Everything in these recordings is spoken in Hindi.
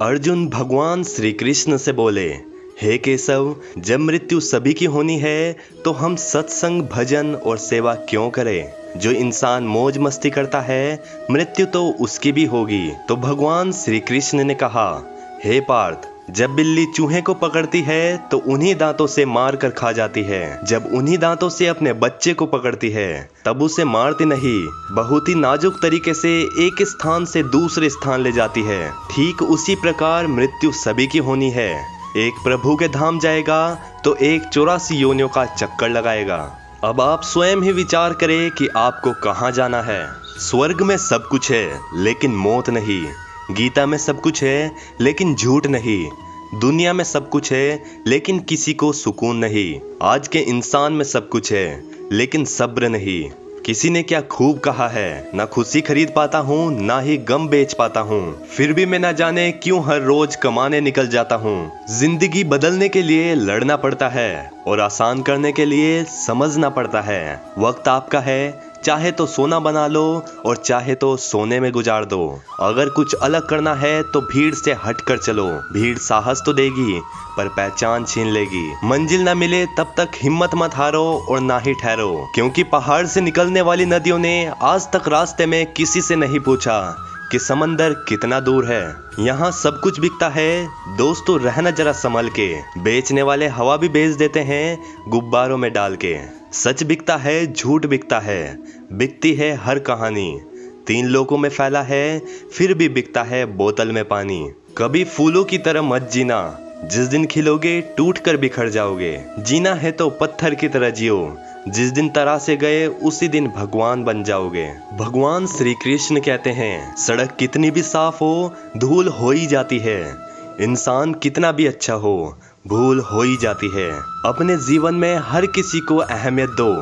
अर्जुन भगवान श्री कृष्ण से बोले, हे केशव, जब मृत्यु सभी की होनी है तो हम सत्संग, भजन और सेवा क्यों करें? जो इंसान मौज मस्ती करता है, मृत्यु तो उसकी भी होगी। तो भगवान श्री कृष्ण ने कहा, हे पार्थ, जब बिल्ली चूहे को पकड़ती है तो उन्हीं दांतों से मार कर खा जाती है। जब उन्हीं दांतों से अपने बच्चे को पकड़ती है तब उसे मारती नहीं, बहुत ही नाजुक तरीके से एक स्थान से दूसरे स्थान ले जाती है। ठीक उसी प्रकार मृत्यु सभी की होनी है। एक प्रभु के धाम जाएगा तो एक 84 योनियों का चक्कर लगाएगा। अब आप स्वयं ही विचार करें कि आपको कहाँ जाना है। स्वर्ग में सब कुछ है लेकिन मौत नहीं। गीता में सब कुछ है लेकिन झूठ नहीं। दुनिया में सब कुछ है लेकिन किसी को सुकून नहीं। आज के इंसान में सब कुछ है लेकिन सब्र नहीं। किसी ने क्या खूब कहा है, ना खुशी खरीद पाता हूँ ना ही गम बेच पाता हूँ, फिर भी मैं ना जाने क्यों हर रोज कमाने निकल जाता हूँ। जिंदगी बदलने के लिए लड़ना पड़ता है और आसान करने के लिए समझना पड़ता है। वक्त आपका है, चाहे तो सोना बना लो और चाहे तो सोने में गुजार दो। अगर कुछ अलग करना है तो भीड़ से हटकर चलो। भीड़ साहस तो देगी पर पहचान छीन लेगी। मंजिल ना मिले तब तक हिम्मत मत हारो और ना ही ठहरो, क्योंकि पहाड़ से निकलने वाली नदियों ने आज तक रास्ते में किसी से नहीं पूछा कि समंदर कितना दूर है। यहाँ सब कुछ बिकता है, दोस्तों रहना जरा संभल के। बेचने वाले हवा भी बेच देते हैं गुब्बारों में डाल के। सच बिकता है, झूठ बिकता है, बिकती है हर कहानी। 3 लोकों में फैला है फिर भी बिकता है बोतल में पानी। कभी फूलों की तरह मत जीना, जिस दिन खिलोगे टूट कर बिखर जाओगे। जीना है तो पत्थर की तरह जियो, जिस दिन तरासे गए उसी दिन भगवान बन जाओगे। भगवान श्री कृष्ण कहते हैं, सड़क कितनी भी साफ हो धूल हो ही जाती है। इंसान कितना भी अच्छा हो भूल हो ही जाती है। अपने जीवन में हर किसी को अहमियत दो,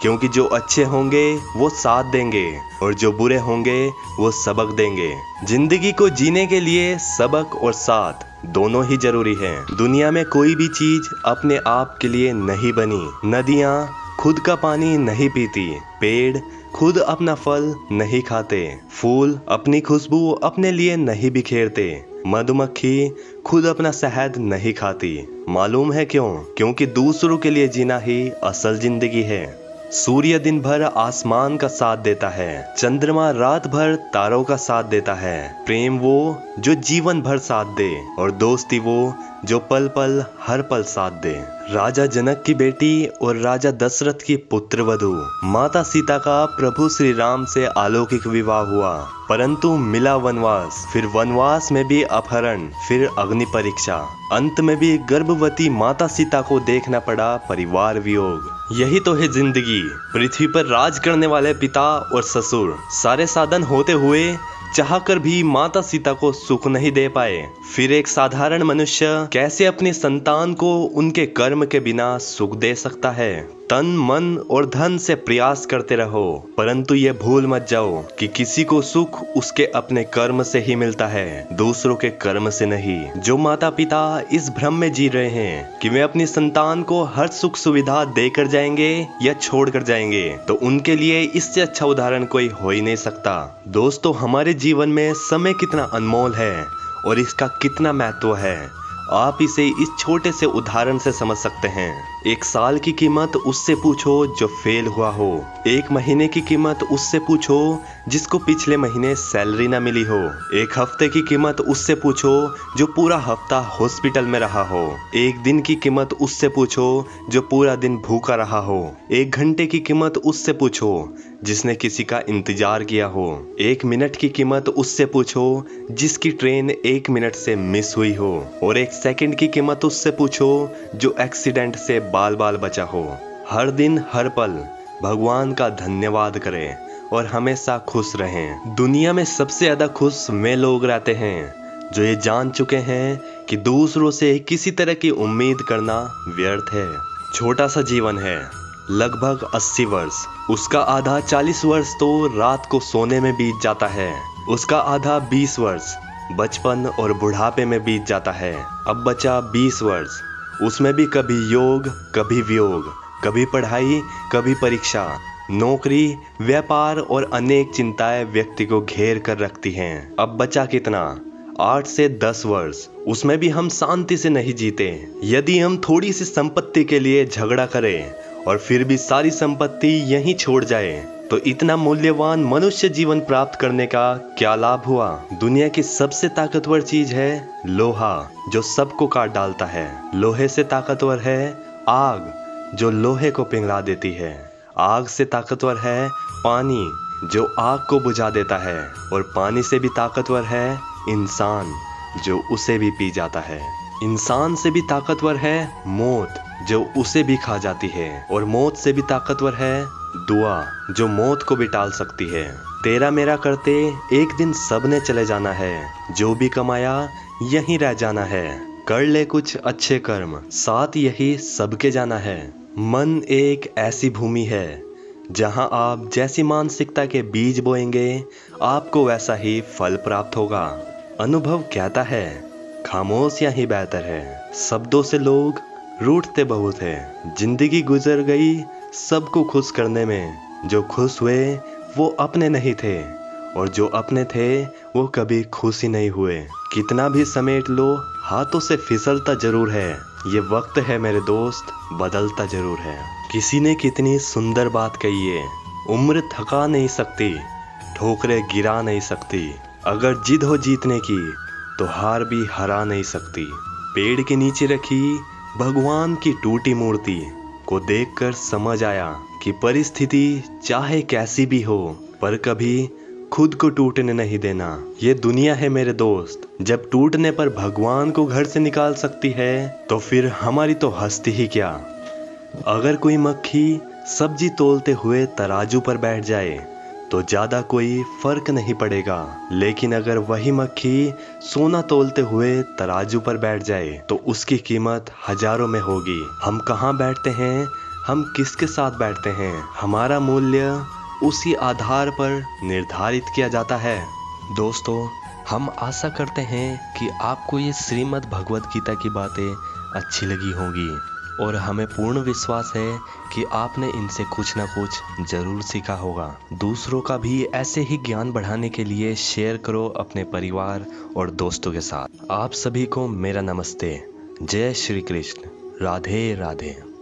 क्योंकि जो अच्छे होंगे वो साथ देंगे और जो बुरे होंगे वो सबक देंगे। जिंदगी को जीने के लिए सबक और साथ दोनों ही जरूरी है। दुनिया में कोई भी चीज अपने आप के लिए नहीं बनी। नदियाँ खुद का पानी नहीं पीती, पेड़ खुद अपना फल नहीं खाते, फूल अपनी खुशबू अपने लिए नहीं बिखेरते, मधुमक्खी खुद अपना शहद नहीं खाती। मालूम है क्यों? क्योंकि दूसरों के लिए जीना ही असल जिंदगी है। सूर्य दिन भर आसमान का साथ देता है, चंद्रमा रात भर तारों का साथ देता है। प्रेम वो जो जीवन भर साथ दे और दोस्ती वो जो पल पल हर पल साथ दे। राजा जनक की बेटी और राजा दशरथ की पुत्र वधू माता सीता का प्रभु श्री राम से अलौकिक विवाह हुआ, परंतु मिला वनवास। फिर वनवास में भी अपहरण, फिर अग्नि परीक्षा, अंत में भी गर्भवती माता सीता को देखना पड़ा परिवार वियोग। यही तो है जिंदगी। पृथ्वी पर राज करने वाले पिता और ससुर सारे साधन होते हुए चाहकर भी माता सीता को सुख नहीं दे पाए। फिर एक साधारण मनुष्य कैसे अपनी संतान को उनके कर्म के बिना सुख दे सकता है? तन मन और धन से प्रयास करते रहो, परंतु ये भूल मत जाओ कि किसी को सुख उसके अपने कर्म से ही मिलता है, दूसरों के कर्म से नहीं। जो माता पिता इस भ्रम में जी रहे हैं कि वे अपनी संतान को हर सुख सुविधा देकर जाएंगे या छोड़ कर जाएंगे, तो उनके लिए इससे अच्छा उदाहरण कोई हो ही नहीं सकता। दोस्तों, हमारे जीवन में समय कितना अनमोल है और इसका कितना महत्व है, आप इसे इस छोटे से उदाहरण से समझ सकते हैं। 1 साल की कीमत उससे पूछो जो फेल हुआ हो। 1 महीने की कीमत उससे पूछो जिसको पिछले महीने सैलरी ना मिली हो। 1 हफ्ते की कीमत उससे पूछो जो पूरा हफ्ता हॉस्पिटल में रहा हो। 1 दिन की कीमत उससे पूछो जो पूरा दिन भूखा रहा हो। 1 घंटे की कीमत उससे पूछो जिसने किसी का इंतजार किया हो। 1 मिनट की कीमत उससे पूछो जिसकी ट्रेन 1 मिनट से मिस हुई हो। और 1 सेकंड की कीमत उससे पूछो जो एक्सीडेंट से बाल बाल बचा हो। हर दिन हर पल भगवान का धन्यवाद करें और हमेशा खुश रहें। दुनिया में सबसे ज्यादा खुश वे लोग रहते हैं जो ये जान चुके हैं कि दूसरों से किसी तरह की उम्मीद करना व्यर्थ है। छोटा सा जीवन है, लगभग 80 वर्ष। उसका आधा 40 वर्ष तो रात को सोने में बीत जाता है, उसका आधा 20 वर्ष बचपन और बुढ़ापे में बीत जाता है। अब बचा 20 वर्ष, उसमें भी कभी योग कभी वियोग, कभी पढ़ाई कभी परीक्षा, नौकरी, व्यापार और अनेक चिंताएं व्यक्ति को घेर कर रखती हैं। अब बचा कितना? 8 से 10 वर्ष, उसमें भी हम शांति से नहीं जीते। यदि हम थोड़ी सी संपत्ति के लिए झगड़ा करें और फिर भी सारी संपत्ति यहीं छोड़ जाए, तो इतना मूल्यवान मनुष्य जीवन प्राप्त करने का क्या लाभ हुआ। दुनिया की सबसे ताकतवर चीज है लोहा, जो सबको काट डालता है। लोहे से ताकतवर है आग, जो लोहे को पिघला देती है। आग से ताकतवर है पानी, जो आग को बुझा देता है। और पानी से भी ताकतवर है इंसान, जो उसे भी पी जाता है। इंसान से भी ताकतवर है मौत, जो उसे भी खा जाती है। और मौत से भी ताकतवर है दुआ, जो मौत को भी टाल सकती है। तेरा मेरा करते एक दिन सबने चले जाना है, जो भी कमाया यहीं रह जाना है। कर ले कुछ अच्छे कर्म, साथ यही सबके जाना है। मन एक ऐसी भूमि है, जहां आप जैसी मानसिकता के बीज बोएंगे, आपको वैसा ही फल प्राप्त होगा। अनुभव कहता है खामोशियां ही बेहतर है। शब्दों से लोग रूठते बहुत है। जिंदगी गुजर गई सबको खुश करने में। जो खुश हुए वो अपने नहीं थे, और जो अपने थे वो कभी खुश ही नहीं हुए। कितना भी समेट लो, हाथों से फिसलता जरूर है। ये वक्त है मेरे दोस्त, बदलता जरूर है। किसी ने कितनी सुंदर बात कही है, उम्र थका नहीं सकती, ठोकरें गिरा नहीं सकती। अगर जिद हो जीतने की, तो हार भी हरा नहीं सकती। पेड़ के नीचे रखी भगवान की टूटी मूर्ति को देखकर समझ आया कि परिस्थिति चाहे कैसी भी हो, पर कभी खुद को टूटने नहीं देना। ये दुनिया है मेरे दोस्त, जब टूटने पर भगवान को घर से निकाल सकती है, तो फिर हमारी तो हस्ती ही क्या। अगर कोई मक्खी सब्जी तोलते हुए तराजू पर बैठ जाए, तो ज्यादा कोई फर्क नहीं पड़ेगा। लेकिन अगर वही मक्खी सोना तोलते हुए तराजू पर बैठ जाए, तो उसकी कीमत हजारों में होगी। हम कहाँ बैठते हैं, हम किसके साथ बैठते हैं, हमारा मूल्य उसी आधार पर निर्धारित किया जाता है। दोस्तों, हम आशा करते हैं कि आपको ये श्रीमद् भगवद गीता की बातें अच्छी लगी होंगी, और हमें पूर्ण विश्वास है कि आपने इनसे कुछ ना कुछ जरूर सीखा होगा। दूसरों का भी ऐसे ही ज्ञान बढ़ाने के लिए शेयर करो अपने परिवार और दोस्तों के साथ। आप सभी को मेरा नमस्ते। जय श्री कृष्ण। राधे राधे।